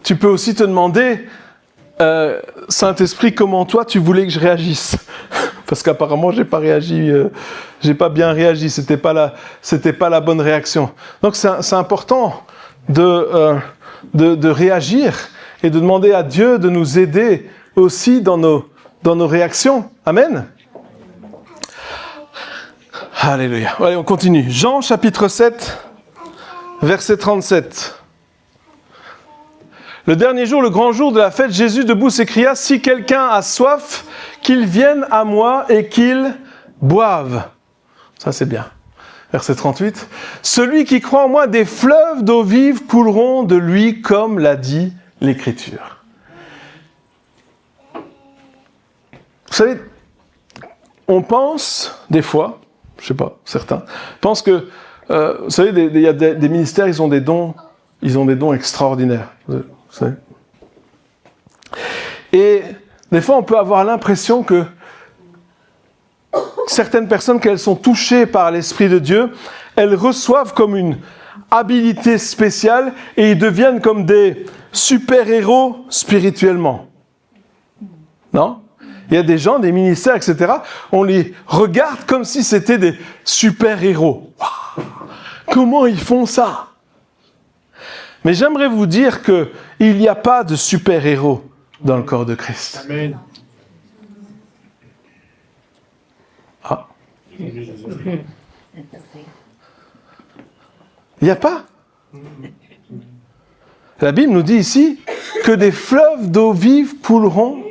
Speaker 1: tu peux aussi te demander, Saint-Esprit, comment toi, tu voulais que je réagisse? Parce qu'apparemment, j'ai pas bien réagi, c'était pas la bonne réaction. Donc, c'est important de réagir et de demander à Dieu de nous aider aussi dans nos réactions. Amen. Alléluia. Allez, on continue. Jean, chapitre 7, verset 37. Le dernier jour, le grand jour de la fête, Jésus debout s'écria, « Si quelqu'un a soif, qu'il vienne à moi et qu'il boive. » Ça, c'est bien. Verset 38. « Celui qui croit en moi, des fleuves d'eau vive couleront de lui, comme l'a dit l'Écriture. » Vous savez, on pense, des fois, je ne sais pas, certains, pensent que, vous savez, il y a des ministères, ils ont des dons extraordinaires. Vous savez. Et des fois, on peut avoir l'impression que certaines personnes, qu'elles sont touchées par l'Esprit de Dieu, elles reçoivent comme une habilité spéciale et ils deviennent comme des super-héros spirituellement. Non ? Il y a des gens, des ministères, etc. On les regarde comme si c'était des super-héros. Wow, comment ils font ça? Mais j'aimerais vous dire qu'il n'y a pas de super-héros dans le corps de Christ.
Speaker 3: Amen.
Speaker 1: Ah. Il n'y a pas. La Bible nous dit ici que des fleuves d'eau vive couleront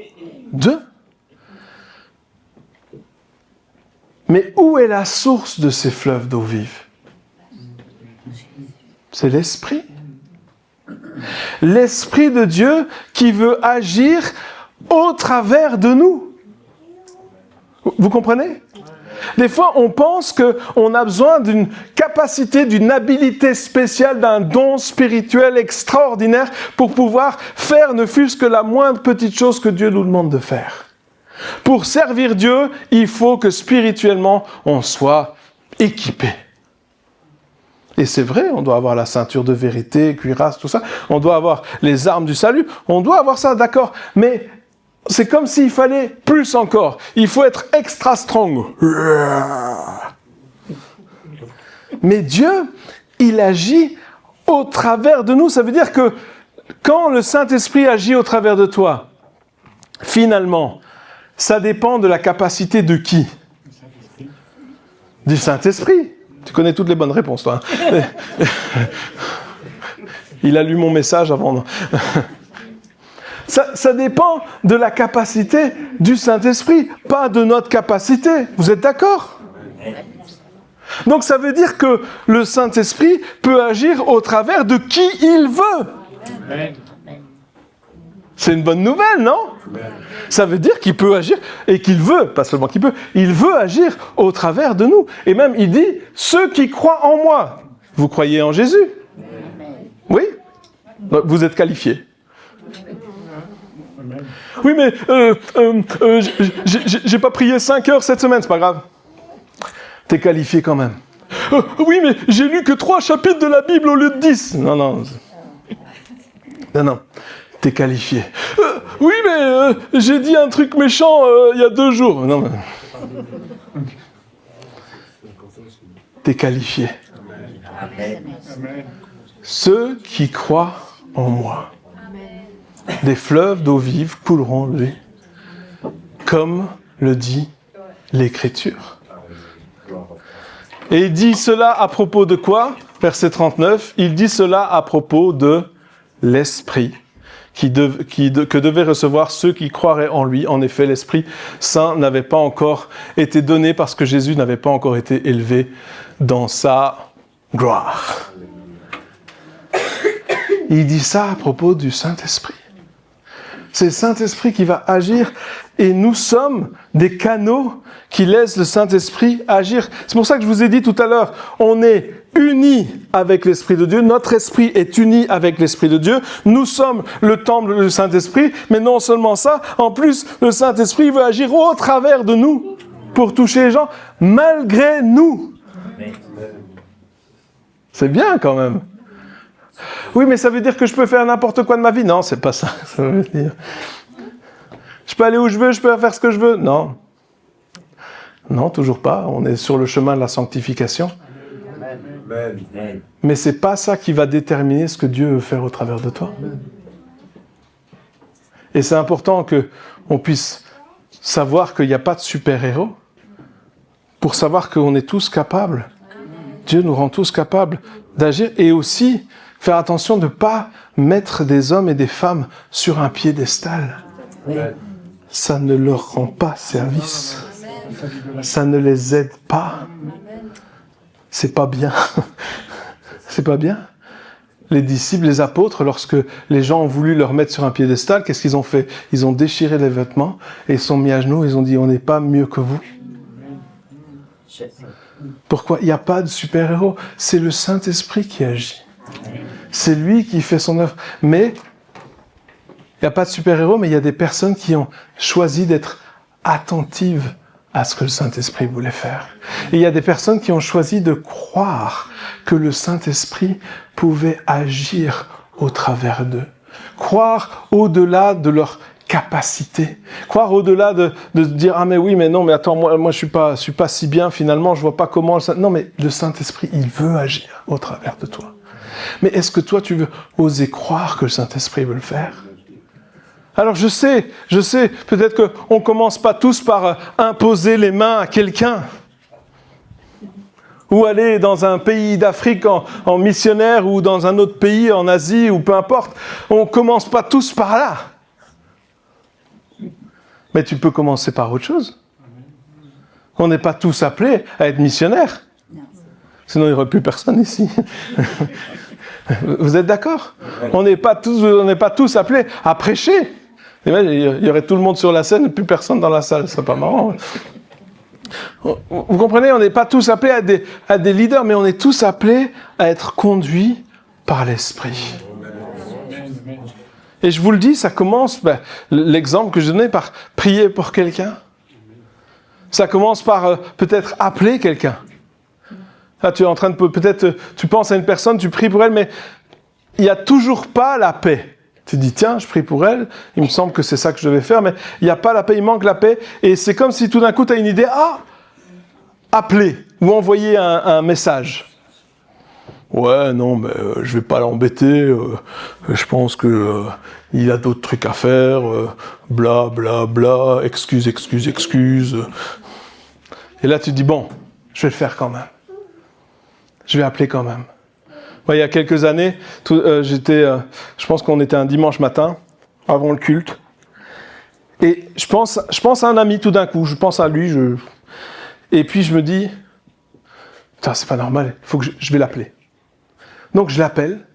Speaker 1: d'eux. Mais où est la source de ces fleuves d'eau vive? C'est l'Esprit. L'Esprit de Dieu qui veut agir au travers de nous. Vous comprenez? Des fois, on pense qu'on a besoin d'une capacité, d'une habilité spéciale, d'un don spirituel extraordinaire pour pouvoir faire ne fût-ce que la moindre petite chose que Dieu nous demande de faire. Pour servir Dieu, il faut que spirituellement, on soit équipé. Et c'est vrai, on doit avoir la ceinture de vérité, cuirasse, tout ça. On doit avoir les armes du salut. On doit avoir ça, d'accord. Mais c'est comme s'il fallait plus encore. Il faut être extra strong. Mais Dieu, il agit au travers de nous. Ça veut dire que quand le Saint-Esprit agit au travers de toi, finalement, ça dépend de la capacité de qui ? Du Saint-Esprit. Tu connais toutes les bonnes réponses, toi. Il a lu mon message avant. Ça dépend de la capacité du Saint-Esprit, pas de notre capacité. Vous êtes d'accord ? Donc ça veut dire que le Saint-Esprit peut agir au travers de qui il veut. C'est une bonne nouvelle, non ? Ça veut dire qu'il peut agir et qu'il veut, pas seulement qu'il peut, il veut agir au travers de nous. Et même il dit, ceux qui croient en moi, vous croyez en Jésus ? Oui ? Vous êtes qualifiés. Oui, mais j'ai pas prié 5 heures cette semaine, c'est pas grave. T'es qualifié quand même. Oui, mais j'ai lu que 3 chapitres de la Bible au lieu de 10. Non. T'es qualifié. Oui, mais j'ai dit un truc méchant il y a 2 jours. Non, mais... T'es qualifié. Ceux qui croient en moi, des fleuves d'eau vive couleront de lui, comme le dit l'Écriture. Et il dit cela à propos de quoi ? Verset 39, il dit cela à propos de l'Esprit que devaient recevoir ceux qui croiraient en lui. En effet, l'Esprit Saint n'avait pas encore été donné parce que Jésus n'avait pas encore été élevé dans sa gloire. Il dit ça à propos du Saint-Esprit. C'est le Saint-Esprit qui va agir et nous sommes des canaux qui laissent le Saint-Esprit agir. C'est pour ça que je vous ai dit tout à l'heure, on est unis avec l'Esprit de Dieu, notre esprit est uni avec l'Esprit de Dieu, nous sommes le temple du Saint-Esprit, mais non seulement ça, en plus le Saint-Esprit veut agir au travers de nous pour toucher les gens, malgré nous. C'est bien quand même. Oui, mais ça veut dire que je peux faire n'importe quoi de ma vie ? Non, c'est pas ça. Ça veut dire... Je peux aller où je veux, je peux faire ce que je veux ? Non. Non, toujours pas. On est sur le chemin de la sanctification. Mais c'est pas ça qui va déterminer ce que Dieu veut faire au travers de toi. Et c'est important qu'on puisse savoir qu'il n'y a pas de super-héros pour savoir qu'on est tous capables. Dieu nous rend tous capables d'agir et aussi faire attention de ne pas mettre des hommes et des femmes sur un piédestal. Ça ne leur rend pas service. Ça ne les aide pas. C'est pas bien. C'est pas bien. Les disciples, les apôtres, lorsque les gens ont voulu leur mettre sur un piédestal, qu'est-ce qu'ils ont fait ? Ils ont déchiré les vêtements et ils sont mis à genoux. Ils ont dit, on n'est pas mieux que vous. Pourquoi ? Il n'y a pas de super-héros. C'est le Saint-Esprit qui agit. C'est lui qui fait son œuvre. Mais il n'y a pas de super-héros, mais il y a des personnes qui ont choisi d'être attentives à ce que le Saint-Esprit voulait faire. Et il y a des personnes qui ont choisi de croire que le Saint-Esprit pouvait agir au travers d'eux. Croire au-delà de leur capacité. Croire au-delà de dire « Ah mais oui, mais non, mais attends, moi je suis pas si bien finalement, je vois pas comment... » Non, mais le Saint-Esprit, il veut agir au travers de toi. Mais est-ce que toi, tu veux oser croire que le Saint-Esprit veut le faire ? Alors je sais, peut-être qu'on ne commence pas tous par imposer les mains à quelqu'un. Ou aller dans un pays d'Afrique en missionnaire, ou dans un autre pays en Asie, ou peu importe. On ne commence pas tous par là. Mais tu peux commencer par autre chose. On n'est pas tous appelés à être missionnaires. Sinon, il n'y aurait plus personne ici. Vous êtes d'accord ? On n'est pas tous appelés à prêcher. Il y aurait tout le monde sur la scène et plus personne dans la salle. C'est pas marrant. Vous comprenez ? On n'est pas tous appelés à des leaders, mais on est tous appelés à être conduits par l'Esprit. Et je vous le dis, ça commence, l'exemple que je donnais, par prier pour quelqu'un. Ça commence par peut-être appeler quelqu'un. Là, tu es en train de peut-être, tu penses à une personne, tu pries pour elle, mais il n'y a toujours pas la paix. Tu dis, tiens, je prie pour elle, il me semble que c'est ça que je devais faire, mais il n'y a pas la paix, il manque la paix. Et c'est comme si tout d'un coup, tu as une idée, appeler ou envoyer un message. Ouais, non, mais je vais pas l'embêter, je pense que il a d'autres trucs à faire, bla, bla, bla, excuse. Et là, tu te dis, bon, je vais le faire quand même. Je vais appeler quand même. Ouais, il y a quelques années, je pense qu'on était un dimanche matin, avant le culte, et je pense à un ami tout d'un coup, je pense à lui, et puis je me dis, putain, c'est pas normal, il faut que je vais l'appeler. Donc je l'appelle,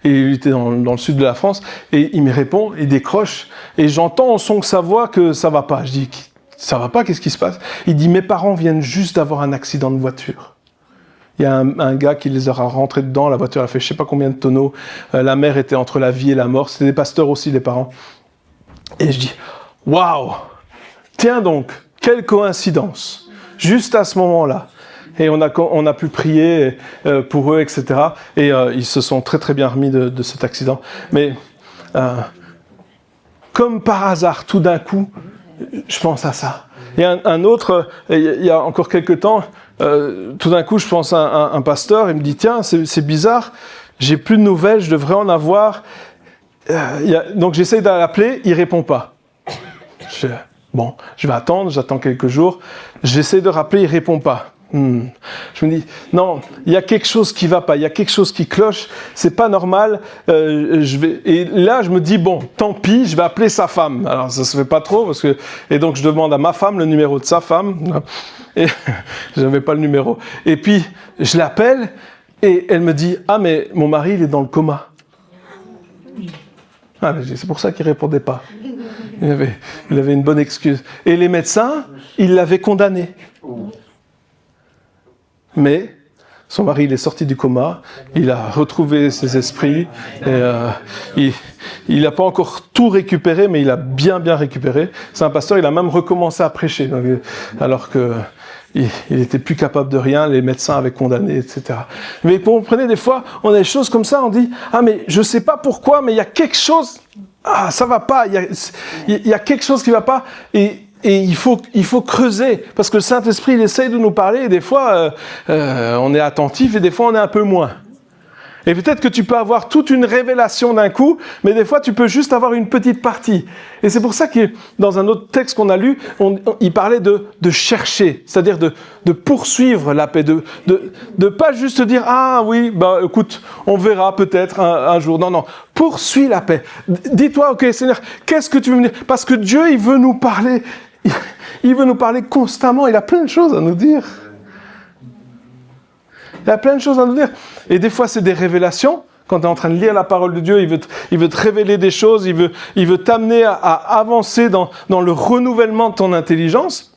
Speaker 1: et il était dans le sud de la France, et il me répond, il décroche, et j'entends au son de sa voix que ça va pas. Je dis, ça va pas, qu'est-ce qui se passe? Il dit, mes parents viennent juste d'avoir un accident de voiture. Il y a un gars qui les aura rentrés dedans, la voiture a fait je sais pas combien de tonneaux, la mère était entre la vie et la mort, c'était des pasteurs aussi, les parents. Et je dis, waouh, tiens donc, quelle coïncidence, juste à ce moment-là. Et on a pu prier pour eux, etc. Et ils se sont très très bien remis de cet accident. Mais comme par hasard, tout d'un coup, je pense à ça. Et un autre, il y a encore quelques temps, tout d'un coup, je pense à un pasteur, il me dit, tiens, c'est bizarre, j'ai plus de nouvelles, je devrais en avoir. Donc j'essaie de l'appeler, il répond pas. Bon, je vais attendre, j'attends quelques jours, j'essaie de rappeler, il répond pas. Je me dis, non, il y a quelque chose qui va pas, il y a quelque chose qui cloche, c'est pas normal, et là je me dis, bon, tant pis, je vais appeler sa femme. Alors ça se fait pas trop, et donc je demande à ma femme le numéro de sa femme, et je n'avais pas le numéro, et puis je l'appelle, et elle me dit, ah mais mon mari il est dans le coma. Ah, c'est pour ça qu'il répondait pas. Il avait une bonne excuse. Et les médecins, ils l'avaient condamné. Mais son mari, il est sorti du coma, il a retrouvé ses esprits, et il n'a pas encore tout récupéré, mais il a bien récupéré. C'est un pasteur, il a même recommencé à prêcher, donc, alors qu'il n'était plus capable de rien, les médecins avaient condamné, etc. Mais vous comprenez, des fois, on a des choses comme ça, on dit « Ah, mais je ne sais pas pourquoi, mais il y a quelque chose, ça ne va pas, il y a quelque chose qui ne va pas. » Et il faut creuser, parce que le Saint-Esprit, il essaye de nous parler, et des fois, on est attentif, et des fois, on est un peu moins. Et peut-être que tu peux avoir toute une révélation d'un coup, mais des fois, tu peux juste avoir une petite partie. Et c'est pour ça que, dans un autre texte qu'on a lu, il parlait de chercher, c'est-à-dire de poursuivre la paix, de pas juste dire « Ah oui, écoute, on verra peut-être un jour. » Non, poursuis la paix. Dis-toi, ok, Seigneur, qu'est-ce que tu veux me dire? Parce que Dieu, il veut nous parler. Il veut nous parler constamment. Il a plein de choses à nous dire. Il a plein de choses à nous dire. Et des fois, c'est des révélations. Quand tu es en train de lire la parole de Dieu, il veut te révéler des choses. Il veut t'amener à avancer dans le renouvellement de ton intelligence.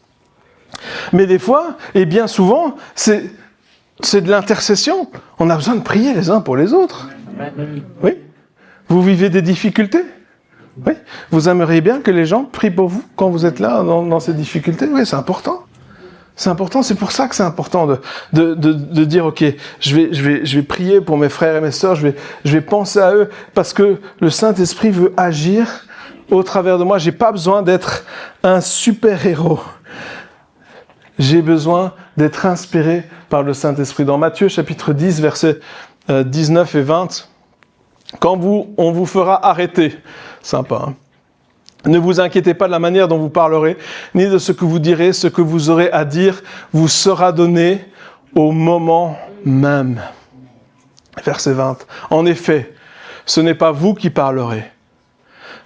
Speaker 1: Mais des fois, et bien souvent, c'est de l'intercession. On a besoin de prier les uns pour les autres. Oui. Vous vivez des difficultés? Oui. Vous aimeriez bien que les gens prient pour vous quand vous êtes là dans ces difficultés? Oui, c'est important. C'est important, c'est pour ça que c'est important de dire, ok, je vais prier pour mes frères et mes sœurs, je vais penser à eux, parce que le Saint-Esprit veut agir au travers de moi. J'ai pas besoin d'être un super-héros. J'ai besoin d'être inspiré par le Saint-Esprit. Dans Matthieu chapitre 10, versets 19 et 20, quand on vous fera arrêter, sympa, hein? Ne vous inquiétez pas de la manière dont vous parlerez, ni de ce que vous direz. Ce que vous aurez à dire vous sera donné au moment même. Verset 20. En effet, ce n'est pas vous qui parlerez.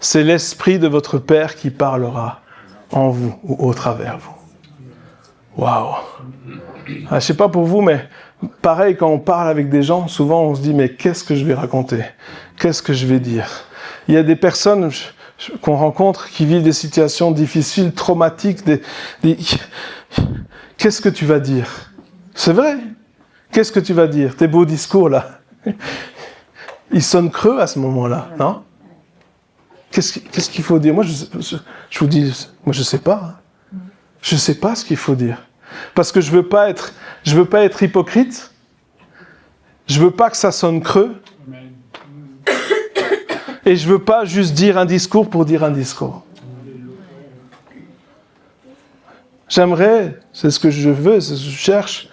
Speaker 1: C'est l'Esprit de votre Père qui parlera en vous ou au travers vous. Waouh! Je ne sais pas pour vous, mais pareil, quand on parle avec des gens, souvent on se dit, mais qu'est-ce que je vais raconter? Qu'est-ce que je vais dire? Il y a des personnes qu'on rencontre qui vivent des situations difficiles, traumatiques. Qu'est-ce que tu vas dire? C'est vrai. Qu'est-ce que tu vas dire? Tes beaux discours, là, ils sonnent creux à ce moment-là, non? qu'est-ce qu'il faut dire? Moi, je vous dis, moi, je sais pas. Je sais pas ce qu'il faut dire. Parce que je veux pas être hypocrite. Je veux pas que ça sonne creux. Et je veux pas juste dire un discours pour dire un discours. J'aimerais, c'est ce que je veux, c'est ce que je cherche,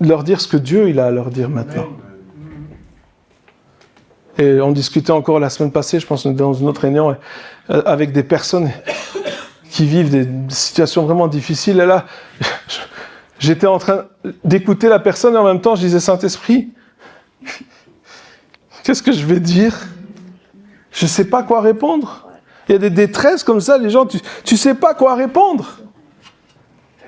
Speaker 1: leur dire ce que Dieu il a à leur dire maintenant. Et on discutait encore la semaine passée, je pense dans une autre réunion, avec des personnes qui vivent des situations vraiment difficiles. Et là, j'étais en train d'écouter la personne et en même temps, je disais, Saint-Esprit, qu'est-ce que je vais dire? Je ne sais pas quoi répondre. Il y a des détresses comme ça, les gens, tu ne sais pas quoi répondre.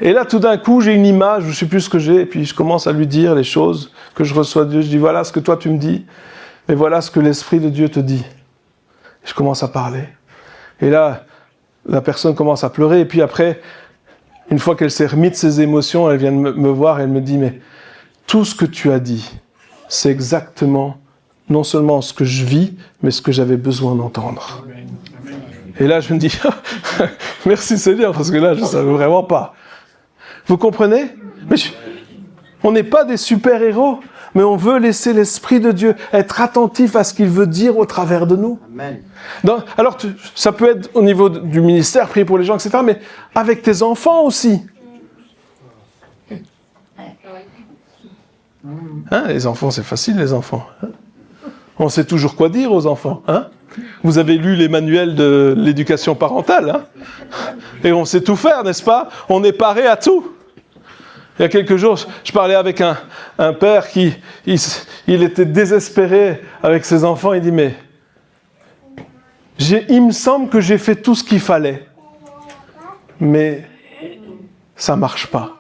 Speaker 1: Et là, tout d'un coup, j'ai une image, je ne sais plus ce que j'ai, et puis je commence à lui dire les choses que je reçois de Dieu. Je dis, voilà ce que toi tu me dis, mais voilà ce que l'Esprit de Dieu te dit. Je commence à parler. Et là, la personne commence à pleurer, et puis après, une fois qu'elle s'est remise de ses émotions, elle vient me voir et elle me dit, mais tout ce que tu as dit, c'est exactement, non seulement ce que je vis, mais ce que j'avais besoin d'entendre. Et là, je me dis, merci Seigneur, parce que là, je ne savais vraiment pas. Vous comprenez? Mais on n'est pas des super-héros, mais on veut laisser l'Esprit de Dieu être attentif à ce qu'il veut dire au travers de nous.
Speaker 2: Amen.
Speaker 1: Alors, ça peut être au niveau du ministère, prier pour les gens, etc., mais avec tes enfants aussi. Hein, les enfants, c'est facile, les enfants. Hein, on sait toujours quoi dire aux enfants. Hein, vous avez lu les manuels de l'éducation parentale. Hein, et on sait tout faire, n'est-ce pas? On est paré à tout. Il y a quelques jours, je parlais avec un père qui il était désespéré avec ses enfants. Il dit, mais il me semble que j'ai fait tout ce qu'il fallait. Mais ça ne marche pas.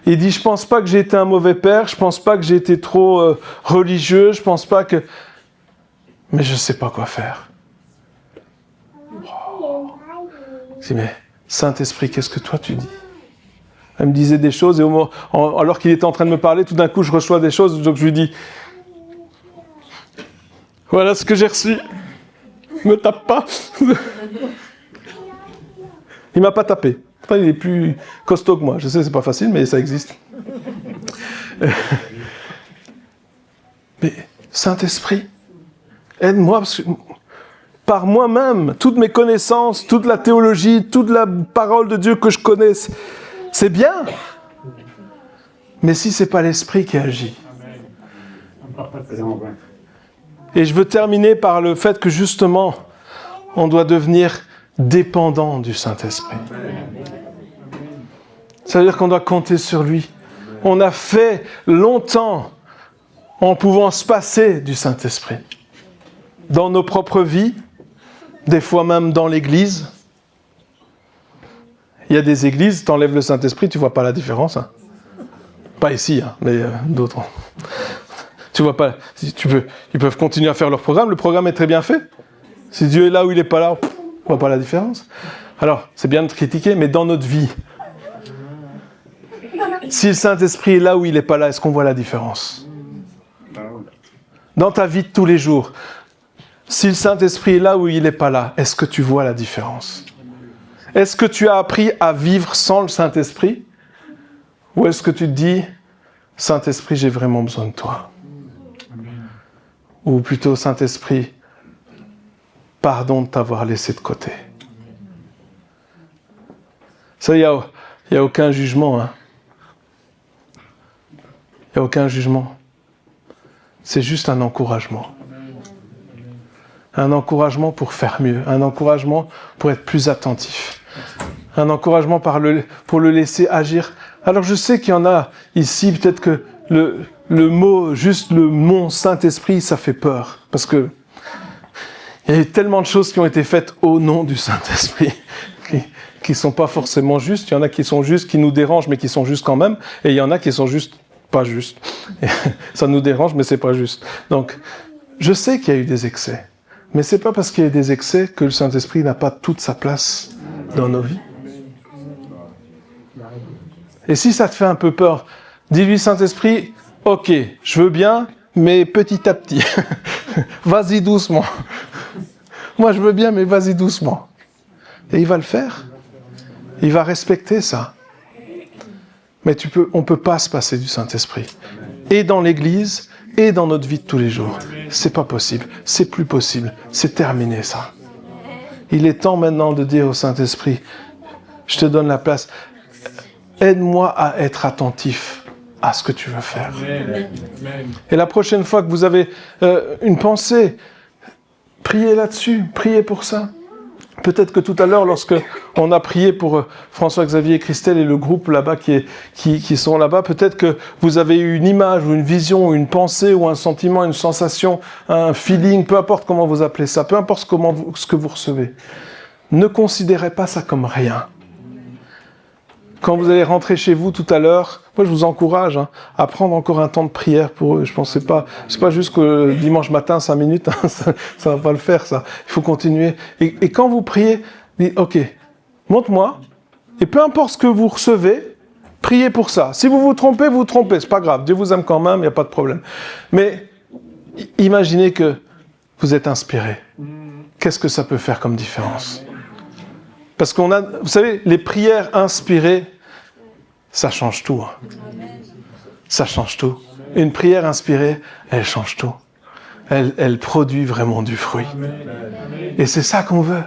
Speaker 1: Il dit, je ne pense pas que j'ai été un mauvais père, je ne pense pas que j'ai été trop religieux, je ne pense pas que... Mais je ne sais pas quoi faire. Je dis, mais Saint-Esprit, qu'est-ce que toi tu dis? Elle me disait des choses, et alors qu'il était en train de me parler, tout d'un coup, je reçois des choses, donc je lui dis, voilà ce que j'ai reçu. Ne me tape pas. Il ne m'a pas tapé. Enfin, il est plus costaud que moi. Je sais, c'est pas facile, mais ça existe. Mais Saint-Esprit, aide-moi, parce que par moi-même, toutes mes connaissances, toute la théologie, toute la parole de Dieu que je connais, c'est bien. Mais si ce n'est pas l'Esprit qui agit. Et je veux terminer par le fait que justement, on doit devenir dépendant du Saint-Esprit. Ça veut dire qu'on doit compter sur lui. On a fait longtemps en pouvant se passer du Saint-Esprit. Dans nos propres vies, des fois même dans l'Église. Il y a des églises, tu enlèves le Saint-Esprit, tu ne vois pas la différence. Hein. Pas ici, hein, mais d'autres. Tu vois pas, ils peuvent continuer à faire leur programme, le programme est très bien fait. Si Dieu est là ou il n'est pas là, on ne voit pas la différence. Alors, c'est bien de critiquer, mais dans notre vie, si le Saint-Esprit est là ou il n'est pas là, est-ce qu'on voit la différence? Dans ta vie de tous les jours, si le Saint-Esprit est là ou il n'est pas là, est-ce que tu vois la différence? Est-ce que tu as appris à vivre sans le Saint-Esprit? Ou est-ce que tu te dis, Saint-Esprit, j'ai vraiment besoin de toi? Ou plutôt, Saint-Esprit, pardon de t'avoir laissé de côté. Ça, il n'y a aucun jugement. Hein. Il n'y a aucun jugement. C'est juste un encouragement. Un encouragement pour faire mieux. Un encouragement pour être plus attentif. Un encouragement pour le laisser agir. Alors je sais qu'il y en a ici, peut-être que le mot, juste le mot Saint-Esprit, ça fait peur. Parce que il y a eu tellement de choses qui ont été faites au nom du Saint-Esprit qui ne sont pas forcément justes. Il y en a qui sont justes, qui nous dérangent, mais qui sont justes quand même. Et il y en a qui sont juste pas justes. Et ça nous dérange, mais c'est pas juste. Donc, je sais qu'il y a eu des excès. Mais c'est pas parce qu'il y a eu des excès que le Saint-Esprit n'a pas toute sa place dans nos vies. Et si ça te fait un peu peur, dis-lui, Saint-Esprit, ok, je veux bien, mais petit à petit. Vas-y doucement. Moi, je veux bien, mais vas-y doucement. Et il va le faire. Il va respecter ça. Mais on ne peut pas se passer du Saint-Esprit. Et dans l'Église, et dans notre vie de tous les jours. C'est pas possible. C'est plus possible. C'est terminé, ça. Il est temps maintenant de dire au Saint-Esprit, je te donne la place. Aide-moi à être attentif à ce que tu veux faire. Amen. Et la prochaine fois que vous avez une pensée, priez là-dessus, priez pour ça. Peut-être que tout à l'heure, lorsque on a prié pour François-Xavier, Christelle et le groupe là-bas qui sont là-bas, peut-être que vous avez eu une image ou une vision ou une pensée ou un sentiment, une sensation, un feeling, peu importe comment vous appelez ça, peu importe ce que vous recevez. Ne considérez pas ça comme rien. Quand vous allez rentrer chez vous tout à l'heure, moi je vous encourage à prendre encore un temps de prière pour eux. Je pense que c'est pas juste que dimanche matin 5 minutes, ça va pas le faire ça. Il faut continuer. Et quand vous priez, dites ok, montre-moi. Et peu importe ce que vous recevez, priez pour ça. Si vous vous trompez, c'est pas grave. Dieu vous aime quand même, il n'y a pas de problème. Mais imaginez que vous êtes inspiré. Qu'est-ce que ça peut faire comme différence ? Parce vous savez, les prières inspirées, ça change tout. Ça change tout. Une prière inspirée, elle change tout. Elle produit vraiment du fruit. Et c'est ça qu'on veut.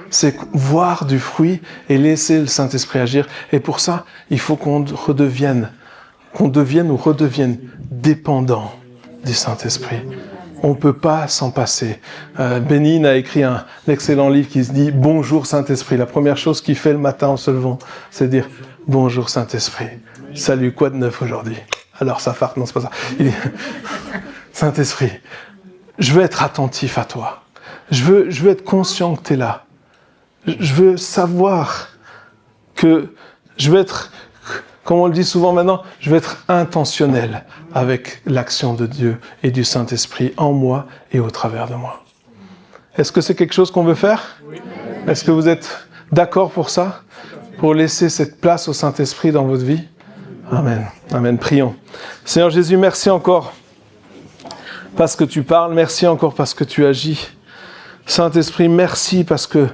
Speaker 1: C'est voir du fruit et laisser le Saint-Esprit agir. Et pour ça, il faut qu'on devienne dépendant du Saint-Esprit. On ne peut pas s'en passer. Bénigne a écrit un excellent livre qui se dit « Bonjour Saint-Esprit ». La première chose qu'il fait le matin en se levant, c'est dire « Bonjour Saint-Esprit ». Salut, quoi de neuf aujourd'hui ? Alors ça farte, non c'est pas ça. Il dit « Saint-Esprit, je veux être attentif à toi. Je veux être conscient que tu es là. Je veux savoir que je veux être... » Comme on le dit souvent maintenant, je vais être intentionnel avec l'action de Dieu et du Saint-Esprit en moi et au travers de moi. Est-ce que c'est quelque chose qu'on veut faire ? Oui. Est-ce que vous êtes d'accord pour ça ? Pour laisser cette place au Saint-Esprit dans votre vie ? Amen. Amen. Prions. Seigneur Jésus, merci encore parce que tu parles. Merci encore parce que tu agis. Saint-Esprit, merci parce que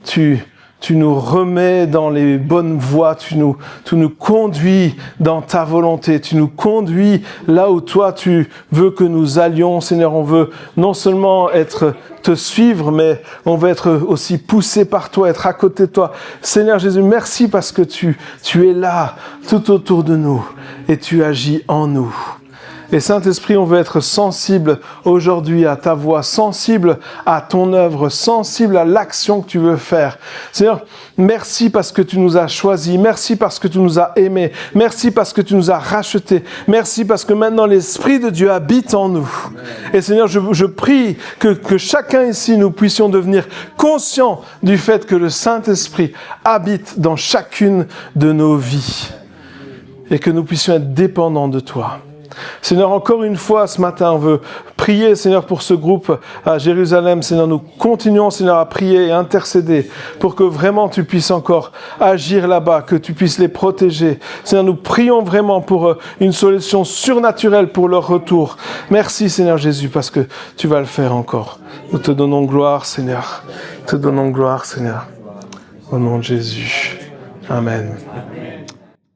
Speaker 1: tu nous remets dans les bonnes voies, tu nous conduis dans ta volonté, tu nous conduis là où toi tu veux que nous allions. Seigneur, on veut non seulement te suivre, mais on veut être aussi poussé par toi, être à côté de toi. Seigneur Jésus, merci parce que tu es là, tout autour de nous, et tu agis en nous. Et Saint-Esprit, on veut être sensible aujourd'hui à ta voix, sensible à ton œuvre, sensible à l'action que tu veux faire. Seigneur, merci parce que tu nous as choisis, merci parce que tu nous as aimés, merci parce que tu nous as rachetés, merci parce que maintenant l'Esprit de Dieu habite en nous. Et Seigneur, je prie que chacun ici, nous puissions devenir conscients du fait que le Saint-Esprit habite dans chacune de nos vies et que nous puissions être dépendants de toi. Seigneur, encore une fois, ce matin, on veut prier, Seigneur, pour ce groupe à Jérusalem. Seigneur, nous continuons, Seigneur, à prier et intercéder pour que vraiment tu puisses encore agir là-bas, que tu puisses les protéger. Seigneur, nous prions vraiment pour une solution surnaturelle pour leur retour. Merci, Seigneur Jésus, parce que tu vas le faire encore. Nous te donnons gloire, Seigneur. Te donnons gloire, Seigneur. Au nom de Jésus. Amen.